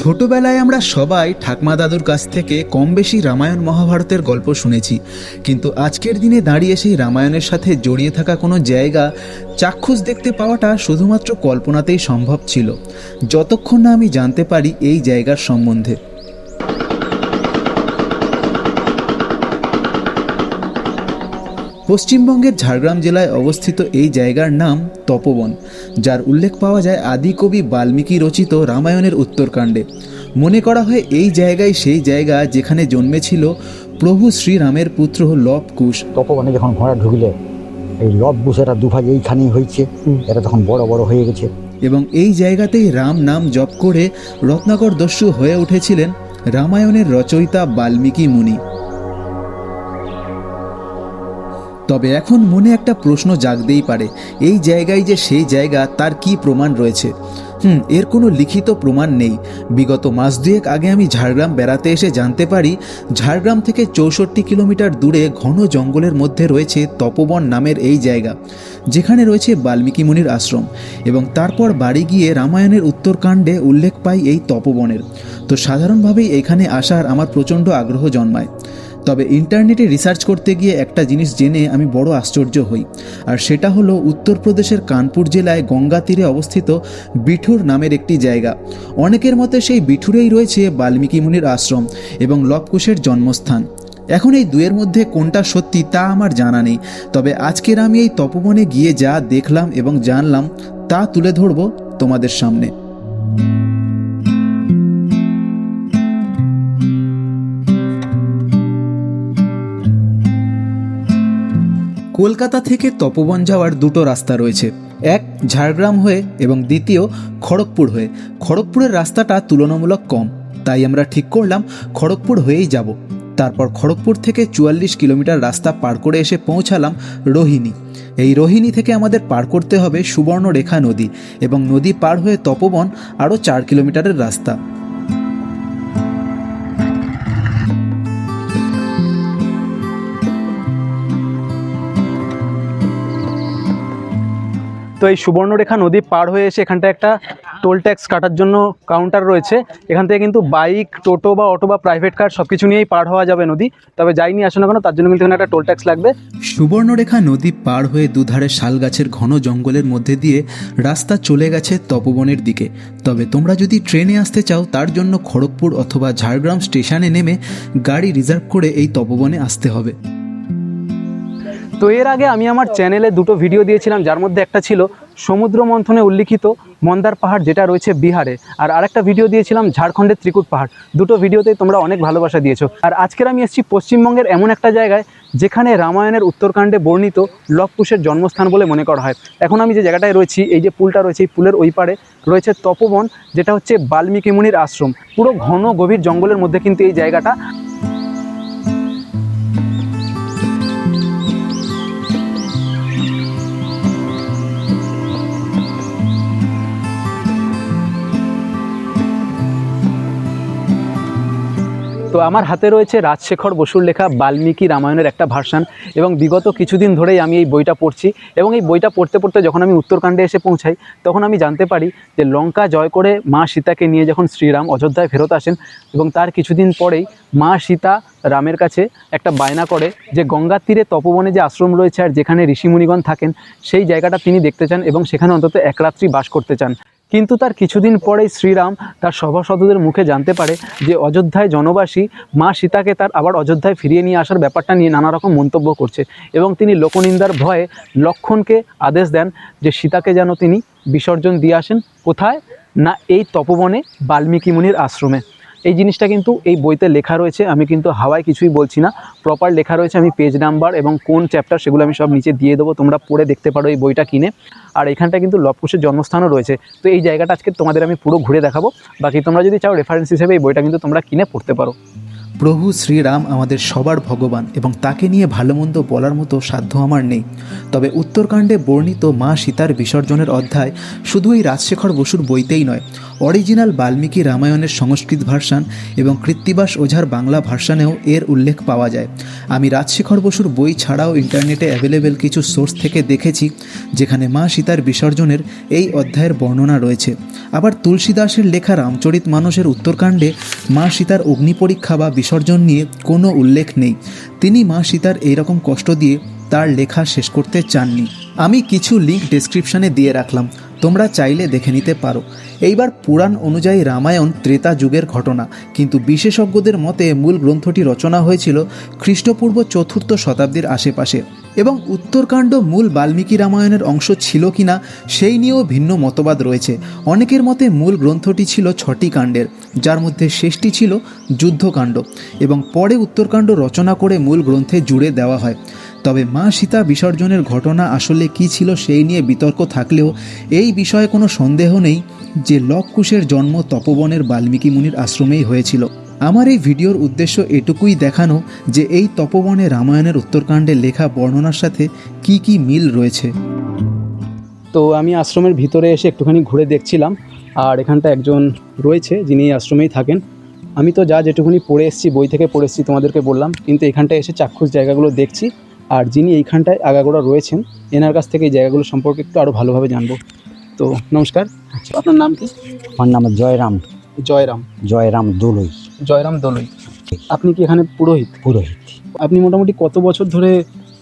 ছোটবেলায় আমরা সবাই ঠাকমা দাদুর কাছ থেকে কম বেশি রামায়ণ মহাভারতের গল্প শুনেছি, কিন্তু আজকের দিনে দাঁড়িয়ে সেই রামায়ণের সাথে জড়িয়ে থাকা কোনো জায়গা চাক্ষুষ দেখতে পাওয়াটা শুধুমাত্র কল্পনাতেই সম্ভব ছিল, যতক্ষণ না আমি জানতে পারি এই জায়গার সম্বন্ধে। পশ্চিমবঙ্গের ঝাড়গ্রাম জেলায় অবস্থিত এই জায়গার নাম তপোবন, যার উল্লেখ পাওয়া যায় আদিকবি বাল্মীকি রচিত রামায়ণের উত্তরকাণ্ডে। মনে করা হয় এই জায়গায় সেই জায়গা যেখানে জন্মেছিল প্রভু শ্রীরামের পুত্র লব কুশ। তপোবনে যখন ঘোড়া ঢুকলে এই লব কুশ এরা দুভাগ এইখানেই হয়েছে, এরা তখন বড় বড় হয়ে গেছে। এবং এই জায়গাতেই রাম নাম জপ করে রত্নাকর দস্যু হয়ে উঠেছিলেন রামায়ণের রচয়িতা বাল্মীকি মুনি। তবে এখন মনে একটা প্রশ্ন জাগতেই পারে, এই জায়গায় যে সেই জায়গা তার কি প্রমাণ রয়েছে? এর কোনো লিখিত প্রমাণ নেই। বিগত মাস দুয়েক আগে আমি ঝাড়গ্রাম বেড়াতে এসে জানতে পারি ঝাড়গ্রাম থেকে 64 কিলোমিটার দূরে ঘন জঙ্গলের মধ্যে রয়েছে তপোবন নামের এই জায়গা, যেখানে রয়েছে বাল্মীকি মুনির আশ্রম। এবং তারপর বাড়ি গিয়ে রামায়ণের উত্তরকাণ্ডে উল্লেখ পাই এই তপোবনের। তো সাধারণভাবেই এখানে আসার আমার প্রচণ্ড আগ্রহ জন্মায়। তবে ইন্টারনেটে রিসার্চ করতে গিয়ে একটা জিনিস জেনে আমি বড় আশ্চর্য হই, আর সেটা হলো উত্তরপ্রদেশের কানপুর জেলায় গঙ্গা তীরে অবস্থিত বিঠুর নামের একটি জায়গা। অনেকের মতে সেই বিঠুরেই রয়েছে বাল্মীকি মুনির আশ্রম এবং লব কুশের জন্মস্থান। এখন এই দুয়ের মধ্যে কোনটা সত্যি তা আমার জানা নেই, তবে আজকের আমি এই তপোবনে গিয়ে যা দেখলাম এবং জানলাম তা তুলে ধরব তোমাদের সামনে। কলকাতা থেকে তপোবন যাওয়ার দুটো রাস্তা রয়েছে, এক ঝাড়গ্রাম হয়ে এবং দ্বিতীয় খড়গপুর হয়ে। খড়গপুরের রাস্তাটা তুলনামূলক কম, তাই আমরা ঠিক করলাম খড়গপুর হয়েই যাব। তারপর খড়গপুর থেকে 44 কিলোমিটার রাস্তা পার করে এসে পৌঁছালাম রোহিণী। এই রোহিণী থেকে আমাদের পার করতে হবে সুবর্ণরেখা নদী, এবং নদী পার হয়ে তপোবন আরও 4 কিলোমিটারের রাস্তা। তো এই সুবর্ণরেখা নদী পার হয়ে এসে এখানটা একটা টোল ট্যাক্স কাটার জন্য কাউন্টার রয়েছে। এখান থেকে কিন্তু বাইক, টোটো বা অটো বা প্রাইভেট কার সব কিছু নিয়েই পার হওয়া যাবে নদী। তবে যাইনি আসো না কেন, তার জন্য কিন্তু এখানে একটা টোল ট্যাক্স লাগবে। সুবর্ণরেখা নদী পার হয়ে দুধারে শাল গাছের ঘন জঙ্গলের মধ্যে দিয়ে রাস্তা চলে গেছে তপোবনের দিকে। তবে তোমরা যদি ট্রেনে আসতে চাও তার জন্য খড়গপুর অথবা ঝাড়গ্রাম স্টেশনে নেমে গাড়ি রিজার্ভ করে এই তপোবনে আসতে হবে। তো এর আগে আমি আমার চ্যানেলে দুটো ভিডিও দিয়েছিলাম, যার মধ্যে একটা ছিল সমুদ্র মন্থনে উল্লিখিত মন্দার পাহাড়, যেটা রয়েছে বিহারে, আর আরেকটা ভিডিও দিয়েছিলাম ঝাড়খণ্ডের ত্রিকুট পাহাড়। দুটো ভিডিওতেই তোমরা অনেক ভালোবাসা দিয়েছো। আর আজকের আমি এসেছি পশ্চিমবঙ্গের এমন একটা জায়গায় যেখানে রামায়ণের উত্তরকাণ্ডে বর্ণিত লব কুশের জন্মস্থান বলে মনে করা হয়। এখন আমি যে জায়গাটায় রয়েছি, এই যে পুলটা রয়েছে, এই পুলের ওই পারে রয়েছে তপোবন, যেটা হচ্ছে বাল্মীকি মুনির আশ্রম। পুরো ঘন গভীর জঙ্গলের মধ্যে কিন্তু এই জায়গাটা। তো আমার হাতে রয়েছে রাজশেখর বসুর লেখা বাল্মীকি রামায়ণের একটা ভার্সান, এবং বিগত কিছুদিন ধরেই আমি এই বইটা পড়ছি। এবং এই বইটা পড়তে পড়তে যখন আমি উত্তরকাণ্ডে এসে পৌঁছাই, তখন আমি জানতে পারি যে লঙ্কা জয় করে মা সীতাকে নিয়ে যখন শ্রীরাম অযোধ্যায় ফেরত আসেন, এবং তার কিছুদিন পরেই মা সীতা রামের কাছে একটা বায়না করে যে গঙ্গার তীরে তপোবনে যে আশ্রম রয়েছে আর যেখানে ঋষিমুনিগণ থাকেন, সেই জায়গাটা তিনি দেখতে চান এবং সেখানে অন্তত এক রাত্রি বাস করতে চান। কিন্তু তার কিছুদিন পরেই শ্রীরাম তার সভাসদদের মুখে জানতে পারে যে অযোধ্যায় জনবাসী মা সীতাকে তার আবার অযোধ্যায় ফিরিয়ে নিয়ে আসার ব্যাপারটা নিয়ে নানা রকম মন্তব্য করছে, এবং তিনি লোকনিন্দার ভয়ে লক্ষ্মণকে আদেশ দেন যে সীতাকে যেন তিনি বিসর্জন দিয়ে আসেন। কোথায় না, এই তপোবনে বাল্মীকি মুনির আশ্রমে। এই জিনিসটা কিন্তু এই বইতে লেখা রয়েছে, আমি কিন্তু হাওয়ায় কিছুই বলছি না, প্রপার লেখা রয়েছে। আমি পেজ নাম্বার এবং কোন চ্যাপ্টার সেগুলো আমি সব নিচে দিয়ে দেবো, তোমরা পড়ে দেখতে পারো এই বইটা কিনে। আর এখানটা কিন্তু লব কুশের জন্মস্থানও রয়েছে। তো এই জায়গাটা আজকে তোমাদের আমি পুরো ঘুরে দেখাবো। বাকি তোমরা যদি চাও রেফারেন্স হিসেবে এই বইটা কিন্তু তোমরা কিনে পড়তে পারো। প্রভু শ্রীরাম আমাদের সবার ভগবান এবং তাকে নিয়ে ভালো মন্দ বলার মতো সাধ্য আমার নেই। তবে উত্তরকাণ্ডে বর্ণিত মা সীতার বিসর্জনের অধ্যায় শুধু এই রাজশেখর বসুর বইতেই নয়, অরিজিনাল বাল্মীকি রামায়ণের সংস্কৃত ভার্সান এবং কৃত্তিবাস ওঝার বাংলা ভার্সানেও এর উল্লেখ পাওয়া যায়। আমি রাজশেখর বসুর বই ছাড়াও ইন্টারনেটে অ্যাভেলেবেল কিছু সোর্স থেকে দেখেছি যেখানে মা সীতার বিসর্জনের এই অধ্যায়ের বর্ণনা রয়েছে। আবার তুলসী দাসের লেখা রামচরিত মানসের উত্তরকাণ্ডে মা সীতার অগ্নিপরীক্ষা বা বিসর্জন নিয়ে কোনো উল্লেখ নেই। তিনি মা সীতার এইরকম কষ্ট দিয়ে তার লেখা শেষ করতে চাননি। আমি কিছু লিঙ্ক ডেসক্রিপশানে দিয়ে রাখলাম, তোমরা চাইলে দেখে নিতে পারো। এইবার পুরাণ অনুযায়ী রামায়ণ ত্রেতা যুগের ঘটনা, কিন্তু বিশেষজ্ঞদের মতে মূল গ্রন্থটি রচনা হয়েছিল খ্রিস্টপূর্ব 4র্থ শতাব্দীর আশেপাশে এবং উত্তরকাণ্ড মূল বাল্মীকি রামায়ণের অংশ ছিল কিনা সেই নিয়েও ভিন্ন মতবাদ রয়েছে। অনেকের মতে মূল গ্রন্থটি ছিল 6টি কাণ্ডের, যার মধ্যে শেষটি ছিল যুদ্ধকাণ্ড এবং পরে উত্তরকাণ্ড রচনা করে মূল গ্রন্থে জুড়ে দেওয়া হয়। তবে মা সীতা বিসর্জনের ঘটনা আসলে কী ছিল সেই নিয়ে বিতর্ক থাকলেও এই বিষয়ে কোনো সন্দেহ নেই যে লবকুশের জন্ম তপবনের বাল্মীকি মুনির আশ্রমেই হয়েছিল। আমার এই ভিডিওর উদ্দেশ্য এটুকুই দেখানো যে এই তপবনে রামায়ণের উত্তরকাণ্ডে লেখা বর্ণনার সাথে কি কি মিল রয়েছে। তো আমি আশ্রমের ভিতরে এসে একটুখানি ঘুরে দেখছিলাম, আর এখানটা একজন রয়েছে যিনি এই আশ্রমেই থাকেন। আমি তো যেটুকুনি পড়ে এসেছি, বই থেকে পড়ে এসেছি তোমাদেরকে বললাম, কিন্তু এখানটায় এসে চাক্ষুষ জায়গাগুলো দেখছি, আর যিনি এইখানটায় আগাগোড়া রয়েছেন এনার কাছ থেকে এই জায়গাগুলো সম্পর্কে একটু আরও ভালোভাবে জানবো। তো নমস্কার, আপনার নাম কি? আমার নাম জয়রাম। জয়রাম। জয়রাম দোলই। জয়রাম দোলই। আপনি কি এখানে পুরোহিত? পুরোহিত। আপনি মোটামুটি কত বছর ধরে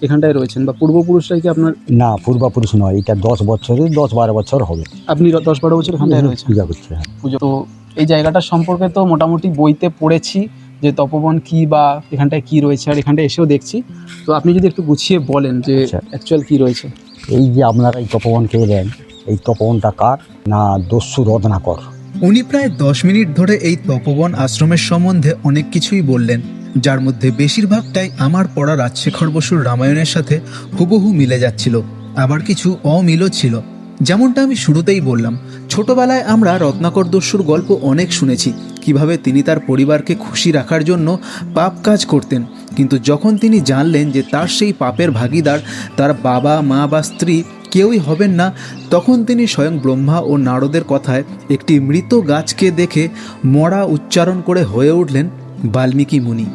এখানটায় রয়েছেন, বা পূর্বপুরুষরাই কি আপনার? না, পূর্বপুরুষ নয়, এটা 10 বছরের 10-12 বছর হবে। আপনি 10-12 বছর এখানটায় রয়েছেন পূজা করছে। পুজো। তো এই জায়গাটার সম্পর্কে তো মোটামুটি বইতে পড়েছি যে তপবন কি বা এখানটায় কি রয়েছে, আর এখানটায় এসেও দেখছি। তো আপনি যদি একটু গুছিয়ে বলেন যে অ্যাকচুয়াল কি রয়েছে। এই যে আপনারা এই তপবনকে এলেন, এই তপবনটা কার? না, দস্যু রত্নাকর। উনি প্রায় 10 মিনিট ধরে এই তপবন আশ্রমের সম্বন্ধে অনেক কিছুই বললেন, যার মধ্যে বেশিরভাগটাই আমার পড়া রাজশেখর বসুর রামায়ণের সাথে হুবহু মিলে যাচ্ছিল, আবার কিছু অমিলও ছিল। যেমনটা আমি শুরুতেই বললাম, ছোটবেলায় আমরা রত্নাকর দস্যুর গল্প অনেক শুনেছি, কিভাবে তিনি তার পরিবারকে খুশি রাখার জন্য পাপ কাজ করতেন, কিন্তু যখন তিনি জানলেন যে তার সেই পাপের ভাগীদার তার বাবা মা বা স্ত্রী কেউই হবেন না, তখন তিনি স্বয়ং ব্রহ্মা ও নারদের কথায় একটি মৃত গাছকে দেখে মরা উচ্চারণ করে হয়ে উঠলেন বাল্মীকি মুনি।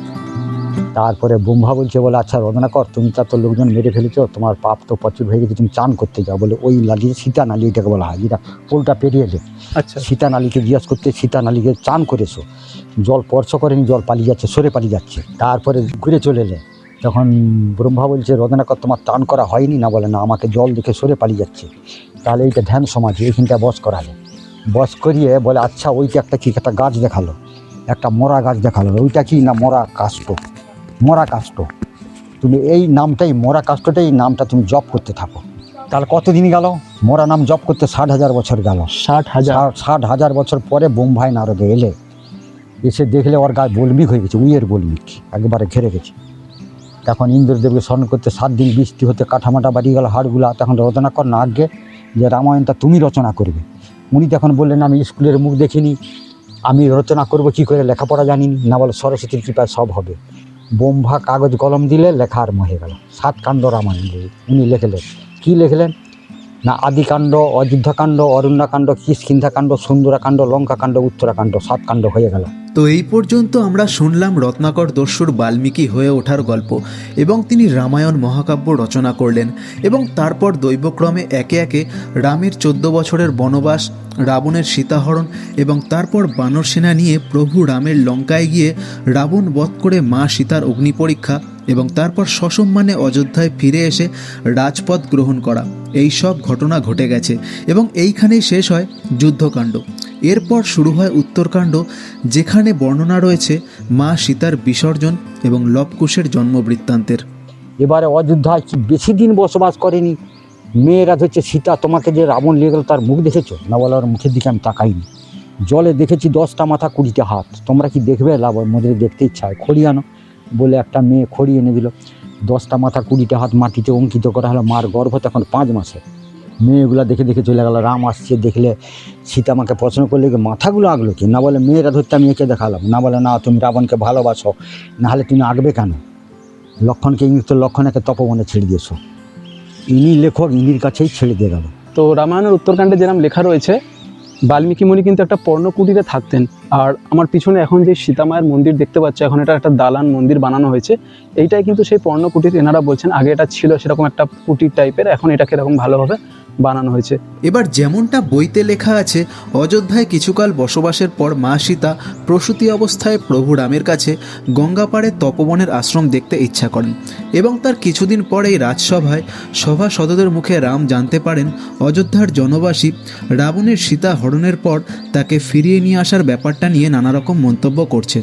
তারপরে ব্রহ্মা বলছে, বলে আচ্ছা রত্নাকর, তুমি তো তো লোকজন মেরে ফেলেছো, তোমার পাপ তো প্রচুর হয়ে গেছে, তুমি চান করতে যাও। বলে ওই নালী, সীতা নালী এটাকে বলা হয়, যেটা পোলটা পেরিয়ে এলে আচ্ছা, সীতা নালীকে জিজ্ঞাসা করতে, সীতা নালীকে চান করেছো, জল স্পর্শ করেনি, জল পালিয়ে যাচ্ছে, সরে পালিয়ে যাচ্ছে। তারপরে ঘুরে চলে এলে, তখন ব্রহ্মা বলছে, রত্নাকর তোমার টান করা হয়নি না? বলে না, আমাকে জল দেখে সরে পালিয়ে যাচ্ছে। তাহলে এইটা ধ্যান সমাধি, এইখানটা বস করালে। বস করিয়ে বলে আচ্ছা ওইটা একটা কি একটা গাছ দেখালো, একটা মরা গাছ দেখালো। ওইটা কি? না মরা কাষ্ঠ। মরা কাষ্ঠ। তুমি এই নামটাই, মরা কাষ্ঠটাই নামটা তুমি জপ করতে থাকো। তাহলে কতদিন গেল? মরা নাম জপ করতে 60,000 বছর গেল। 60,000 বছর পরে বোম্বাই নারদে এলে, এসে দেখলে ওর গায়ে বলমিক হয়ে গেছে, উইয়ের বলমিক একবারে ঘেরে গেছে। তখন ইন্দ্রদেবকে স্মরণ করতে 7 দিন বৃষ্টি হতে কাঠামাটা বাড়িয়ে গেল হাড়গুলা। তখন রচনাকর না আজ্ঞে যে রামায়ণটা তুমি রচনা করবে। উনি তখন বললেন, আমি স্কুলের মুখ দেখিনি, আমি রচনা করব কি করে, লেখাপড়া জানিনি। না, বলে সরস্বতীর কৃপায় সব হবে। ব্রহ্মা কাগজ কলম দিলে, লেখা আরম্ভ হয়ে গেল। 7 কাণ্ড রামায়ণ উনি লিখলেন। কী লিখলেন? না আদিকাণ্ড, অযোধ্যাকাণ্ড, অরণ্যকাণ্ড, কিষ্কিন্ধাকাণ্ড, সুন্দরাকাণ্ড, লঙ্কাকাণ্ড, উত্তরাকাণ্ড, 7 কাণ্ড হয়ে গেল। তো এই পর্যন্ত আমরা শুনলাম রত্নাকর দস্যুর বাল্মীকি হয়ে ওঠার গল্প, এবং তিনি রামায়ণ মহাকাব্য রচনা করলেন, এবং তারপর দৈবক্রমে একে একে রামের 14 বছরের বনবাস, রাবণের সীতাহরণ, এবং তারপর বানর সেনা নিয়ে প্রভু রামের লঙ্কায় গিয়ে রাবণ বধ করে মা সীতার অগ্নিপরীক্ষা, এবং তারপর সসম্মানে অযোধ্যায় ফিরে এসে রাজপদ গ্রহণ করা, এই সব ঘটনা ঘটে গেছে, এবং এইখানেই শেষ হয় যুদ্ধকাণ্ড। এরপর শুরু হয় উত্তরকাণ্ড, যেখানে বর্ণনা রয়েছে মা সীতার বিসর্জন এবং লবকুশের জন্ম বৃত্তান্তের। এবারে অযোধ্যায় কি বেশি দিন বসবাস করেনি। মেয়েরা ধরছে, সীতা তোমাকে যে রাবণ নিয়ে গেল তার মুখ দেখেছো? না, বলে ওর মুখের দিকে আমি তাকাইনি। জলে দেখেছি 10টা মাথা 20টা হাত, তোমরা কি দেখবে? লাভ মধ্যে দেখতে ইচ্ছা হয়, খড়ি আনো। বলে একটা মেয়ে খড়ি এনে দিল। 10টা মাথা 20টা হাত মাটিতে অঙ্কিত করা হলো। মার গর্ভ তখন 5 মাসে। মেয়েগুলা দেখে দেখে চলে গেল। রাম আসছে দেখলে সীতা আমাকে প্রশ্ন করলে কি মাথাগুলো আগলো কি, না বলে মেয়েরা ধরতে আমি একে দেখালাম, না বলে না তুমি রাবণকে ভালোবাসো, নাহলে তুমি আগবে কেন, লক্ষণকে ইনি তো লক্ষণকে তপবনে ছেড়ে দিয়েছো, ইনি লেখক ইনির কাছেই ছেড়ে দিয়ে গেল। তো রামায়ণের উত্তরকাণ্ডে যেরকম লেখা রয়েছে, বাল্মীকি মুনি কিন্তু একটা পর্ণকুটিরে থাকতেন। আর আমার পিছনে এখন যে সীতামায়ের মন্দির দেখতে পাচ্ছ, এখন এটা একটা দালান মন্দির বানানো হয়েছে। এইটাই কিন্তু সেই পর্ণকুটির। এনারা বলছেন আগে এটা ছিল সেরকম একটা কুটির টাইপের, এখন এটাকে এরকম ভালোভাবে বানানো হয়েছে। এবার যেমনটা বইতে লেখা আছে, অযোধ্যায় কিছুকাল বসবাসের পর মা সীতা প্রসূতি অবস্থায় প্রভু রামের কাছে গঙ্গাপাড়ে তপবনের আশ্রম দেখতে ইচ্ছা করেন এবং তার কিছুদিন পরেই রাজসভায় সভাসদদের মুখে রাম জানতে পারেন অযোধ্যার জনবাসী রাবণের সীতা হরণের পর তাকে ফিরিয়ে নিয়ে আসার ব্যাপারটা নিয়ে নানা রকম মন্তব্য করছে।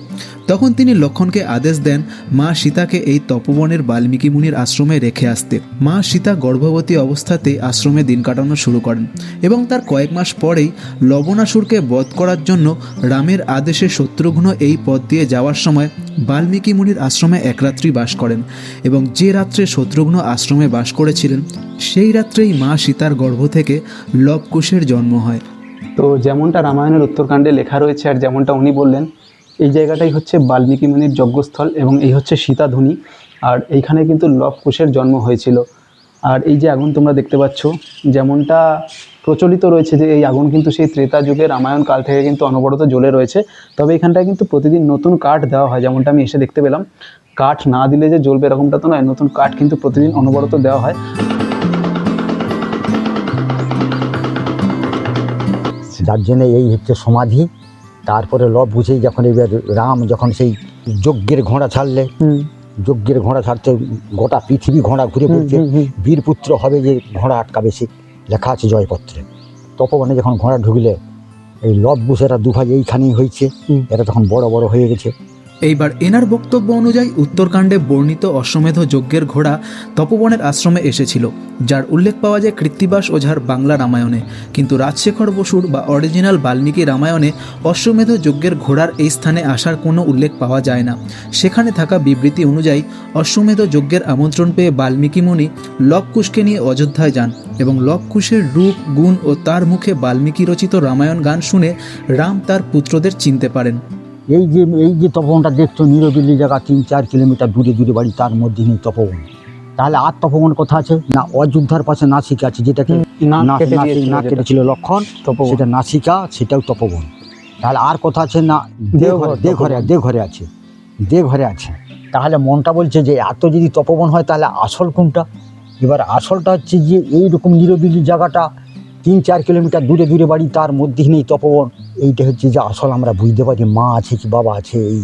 তখন তিনি লক্ষণকে আদেশ দেন মা সীতাকে এই তপবনের বাল্মীকি মুনির আশ্রমে রেখে আসতে। মা সীতা গর্ভবতী অবস্থাতেই আশ্রমে দিন কাটানো শুরু করেন এবং তার কয়েক মাস পরেই লবণাসুরকে বধ করার জন্য রামের আদেশে শত্রুঘ্ন এই পথ দিয়ে যাওয়ার সময় বাল্মীকি মুনির আশ্রমে এক রাত্রি বাস করেন এবং যে রাত্রে শত্রুঘ্ন আশ্রমে বাস করেছিলেন সেই রাত্রেই মা সীতার গর্ভ থেকে লবকুশের জন্ম হয়। তো যেমনটা রামায়ণের উত্তরকাণ্ডে লেখা রয়েছে আর যেমনটা উনি বললেন, এই জায়গাটাই হচ্ছে বাল্মীকি মুনির যজ্ঞস্থল এবং এই হচ্ছে সীতাধুনী। আর এইখানে কিন্তু লবকুশের জন্ম হয়েছিল। আর এই যে আগুন তোমরা দেখতে পাচ্ছ, যেমনটা প্রচলিত রয়েছে যে এই আগুন কিন্তু সেই ত্রেতা যুগে রামায়ণ কাল থেকে কিন্তু অনবরত জ্বলে রয়েছে। তবে এখানটায় কিন্তু প্রতিদিন নতুন কাঠ দেওয়া হয়, যেমনটা আমি এসে দেখতে পেলাম। কাঠ না দিলে যে জ্বলবে এরকমটা তো নয়, নতুন কাঠ কিন্তু প্রতিদিন অনবরত দেওয়া হয়। যার জন্য এই হচ্ছে সমাধি। তারপরে লব বুঝেই যখন এবার রাম যখন সেই যজ্ঞের ঘোড়া ছাড়লে, যজ্ঞের ঘোড়া ছাড়তে গোটা পৃথিবী ঘোড়া ঘুরে পড়ছে, বীরপুত্র হবে যে ঘোড়া আটকাবে সে লেখা আছে জয়পত্রে। তপবনে যখন ঘোড়া ঢুকলে এই লব বুঝেরা দুভাই এইখানেই হয়েছে, এরা তখন বড় বড় হয়ে গেছে। এইবার এনার বক্তব্য অনুযায়ী উত্তরকাণ্ডে বর্ণিত অশ্বমেধ যজ্ঞের ঘোড়া তপবনের আশ্রমে এসেছিল, যার উল্লেখ পাওয়া যায় কৃত্তিবাস ওঝার বাংলা রামায়ণে। কিন্তু রাজশেখর বসুর বা অরিজিনাল বাল্মীকি রামায়ণে অশ্বমেধ যজ্ঞের ঘোড়ার এই স্থানে আসার কোনো উল্লেখ পাওয়া যায় না। সেখানে থাকা বিবৃতি অনুযায়ী অশ্বমেধ যজ্ঞের আমন্ত্রণ পেয়ে বাল্মীকি মুনি লবকুশকে নিয়ে অযোধ্যায় যান এবং লবকুশের রূপ গুণ ও তার মুখে বাল্মীকি রচিত রামায়ণ গান শুনে রাম তার পুত্রদের চিনতে পারেন। এই যে তপবনটা দেখছো, নিরবিলি জায়গা 3-4 কিলোমিটার দূরে দূরে বাড়ি, তার মধ্যে নেই তপবন। তাহলে আর তপবন কথা আছে না? অযোধ্যার পাশে নাসিকা আছে, যেটাকে না কেটেছিল লক্ষণ, সেটা নাসিকা, সেটাও তপবন। তাহলে আর কথা আছে না? দেঘরে আছে, দেঘরে আছে। তাহলে মনটা বলছে যে এত যদি তপবন হয় তাহলে আসল কোনটা? এবার আসলটা হচ্ছে যে এইরকম নিরবিলি জায়গাটা 3-4 কিলোমিটার দূরে দূরে বাড়ি, তার মধ্যে নেই তপবন। এইটা হচ্ছে যে আসল আমরা বুঝতে পারি মা আছে কি বাবা আছে, এই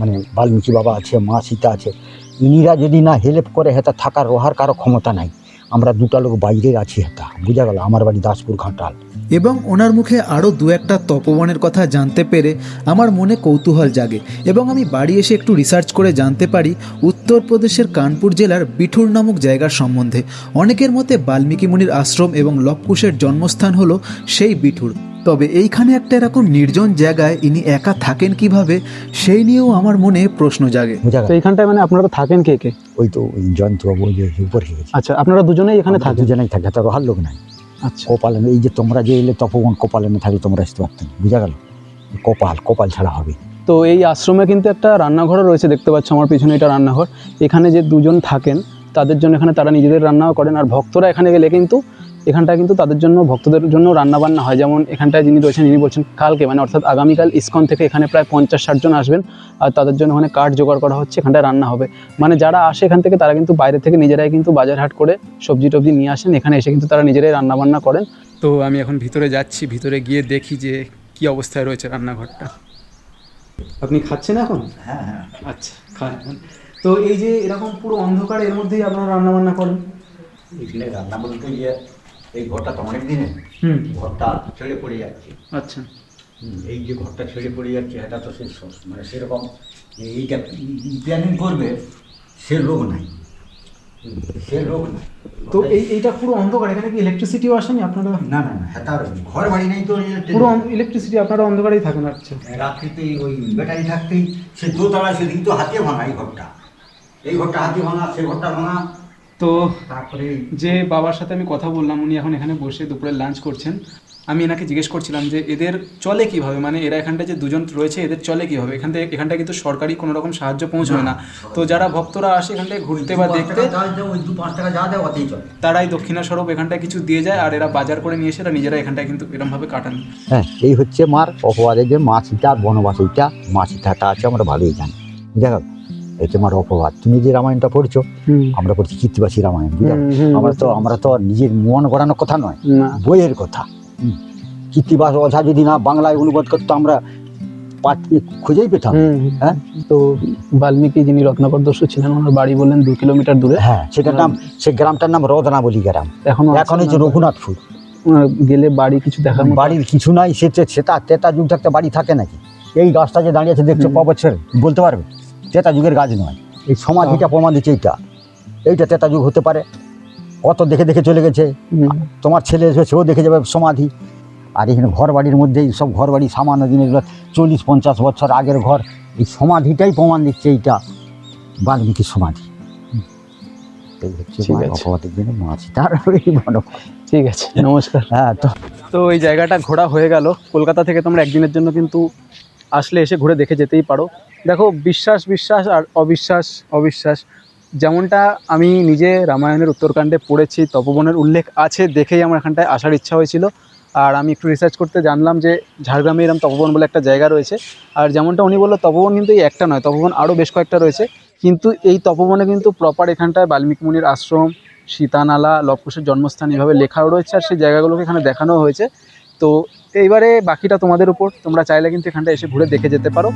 মানে বাল্মীকি বাবা আছে, মা সীতা আছে। ইনিরা যদি না হেল্প করে হেতা থাকার রোহার কারো ক্ষমতা নাই। আমরা দুটা লোক বাইরে আছি, হেতা বোঝা গেল। আমার বাড়ি দাসপুর ঘাটাল। এবং ওনার মুখে আরও দু একটা তপবনের কথা জানতে পেরে আমার মনে কৌতূহল জাগে এবং আমি বাড়ি এসে একটু রিসার্চ করে জানতে পারি উত্তরপ্রদেশের কানপুর জেলার বিঠুর নামক জায়গার সম্বন্ধে। অনেকের মতে বাল্মীকি মুনির আশ্রম এবং লবকুশের জন্মস্থান হলো সেই বিঠুর। তবে এইখানে একটা এরকম নির্জন জায়গায় ইনি একা থাকেন কিভাবে, সেই নিয়েও আমার মনে প্রশ্ন জাগে। তো এইখানটায় মানে আপনারা থাকেন কে কে? ওই তো জয়ন্তবাবু যে উপরে গেছে। আচ্ছা, আপনারা দুজনেই এখানে থাকেন? দুজনেই থাকে, তার রোহার লোক নাই। আচ্ছা, কপালে এই যে তোমরা যে এলে তপবন কপালেনে থাকলে তোমরা আসতে পারতেন, বোঝা গেল। কপাল ছাড়া হবে। তো এই আশ্রমে কিন্তু একটা রান্নাঘরও রয়েছে, দেখতে পাচ্ছ আমার পিছনে, এটা রান্নাঘর। এখানে যে দুজন থাকেন তাদের জন্য এখানে তারা নিজেদের রান্নাও করেন। আর ভক্তরা এখানে গেলে কিন্তু এখানটায় কিন্তু তাদের জন্য, ভক্তদের জন্য রান্নাবান্না হয়। যেমন এখানটায় যিনি রয়েছেন ইনি বলছেন কালকে মানে অর্থাৎ আগামীকাল ইসকন থেকে এখানে প্রায় 50-60 জন আসবেন আর তাদের জন্য ওখানে কাঠ জোগাড় করা হচ্ছে, এখানটায় রান্না হবে। মানে যারা আসে এখান থেকে তারা কিন্তু বাইরে থেকে নিজেরাই কিন্তু বাজার হাট করে সবজি টবজি নিয়ে আসেন, এখানে এসে কিন্তু তারা নিজেরাই রান্নাবান্না করেন। তো আমি এখন ভিতরে যাচ্ছি, ভিতরে গিয়ে দেখি যে কী অবস্থায় রয়েছে রান্নাঘরটা। আপনি খাচ্ছেন এখন? হ্যাঁ। আচ্ছা, খান। তো এই যে এরকম পুরো অন্ধকার, এর মধ্যেই আপনারা রান্নাবান্না করেন? এখানে রান্না বলতে গিয়ে এই ঘরটা তো অনেক দিনে ঘরটা ছেড়ে পড়ে যাচ্ছে। আচ্ছা, এই যে ঘরটা ছেড়ে পড়ে যাচ্ছে, এটা তো সে মানে সেরকম এইটা প্ল্যানিং করবে সে লোক নাই। তো এইটা পুরো অন্ধকার, এখানে কি ইলেকট্রিসিটিও আসেনি আপনারা? না, তার ঘর বাড়ি নেই তো, পুরো ইলেকট্রিসিটি, আপনারা অন্ধকারেই থাকেন? আচ্ছা, রাত্রিতে ওই ব্যাটারি থাকতেই সে দোতলা, সেদিন তো হাতে ভাঙা এই ঘরটা হাতে ভাঙা, সে ঘরটা ভাঙা, তো তারপরে যে বাবার সাথে আমি কথা বললাম, উনি এখন এখানে বসে দুপুরে লাঞ্চ করছেন। আমি এনাকে জিজ্ঞেস করছিলাম যে এদের চলে কিভাবে, মানে এরা এখানটায় যে দুজন রয়েছে এদের চলে কিভাবে, এখানটায় কিন্তু সরকারি কোনো রকম সাহায্য পৌঁছয় না। তো যারা ভক্তরা আসে এখানটায় ঘুরতে বা দেখতে, ওই 2-5 টাকা যা দেয় ওতেই চলে। তারাই দক্ষিণাস্বরূপ এখানটায় কিছু দিয়ে যায়, আর এরা বাজার করে নিয়ে এসে এরা নিজেরা এখানটায় কিন্তু এরমভাবে কাটান। হ্যাঁ, এই হচ্ছে মার অপবাদে যে মা সীতা আর বনবাস, এইটা মা সীতাটা আছে আমরা ভালোই জানি। বুঝা গেল, এই হচ্ছে মার অপবাদ। তুমি যে রামায়ণটা পড়ছো, আমরা পড়ছি কৃত্তিবাসী রামায়ণ, বুঝা গেল? আমরা তো নিজের মন গড়ানোর কথা নয়, বইয়ের কথা। কৃত্তিবাস ওঝা যদি না বাংলায় অনুবাদ করতো আমরা খুঁজেই পেতাম। হ্যাঁ, তো বাল্মীকি যিনি রত্নাকর দস্যু ছিলেন, ওনার বাড়ি বললেন 2 কিলোমিটার দূরে। হ্যাঁ, সেটার নাম, সে গ্রামটার নাম রদনাবলী গ্রাম। এখন হচ্ছে রঘুনাথপুর। গেলে বাড়ি কিছু দেখার মতো? বাড়ির কিছু নাই, সেটা তেতা যুগ থাকতে বাড়ি থাকে নাকি? এই গাছটা যে দাঁড়িয়ে আছে দেখছো, ক বছর বলতে পারবে? তেতা যুগের গাছ নয়। এই সমাধিটা প্রমাণ দিচ্ছে এইটা তেতা যুগ হতে পারে। কত দেখে দেখে চলে গেছে, তোমার ছেলে এসে সেও দেখে যাবে সমাধি। আর এখানে ঘর বাড়ির মধ্যেই সব ঘর বাড়ি সামান্য জিনিসগুলো 40-50 বছর আগের ঘর। এই সমাধিটাই প্রমাণ দিচ্ছে এইটা বাল্মীকির সমাধি। এই হচ্ছে অপবাদের জন্য মা সীতার ঠিক আছে, নমস্কার। হ্যাঁ, তো এই জায়গাটা ঘোরা হয়ে গেল। কলকাতা থেকে তোমরা একদিনের জন্য কিন্তু আসলে এসে ঘুরে দেখে যেতেই পারো। দেখো, বিশ্বাস বিশ্বাস আর অবিশ্বাস অবিশ্বাস, যেমনটা আমি নিজে রামায়ণের উত্তরকাণ্ডে পড়েছি, তপবনের উল্লেখ আছে দেখেই আমার এখানটায় আসার ইচ্ছা হয়েছিল। আর আমি একটু রিসার্চ করতে জানলাম যে ঝাড়গ্রামে এরকম তপবন বলে একটা জায়গা রয়েছে। আর যেমনটা উনি বললো, তপবন কিন্তু এই একটা নয়, তপবন আরও বেশ কয়েকটা রয়েছে। কিন্তু এই তপবনে কিন্তু প্রপার এখানটায় বাল্মীকি মুনির আশ্রম, সীতানালা, লবকুশের জন্মস্থান এভাবে লেখাও রয়েছে, আর সেই জায়গাগুলোকে এখানে দেখানো হয়েছে। তো এইবারে বাকিটা তোমাদের উপর, তোমরা চাইলে কিন্তু এখানটা এসে ঘুরে দেখে যেতে পারো।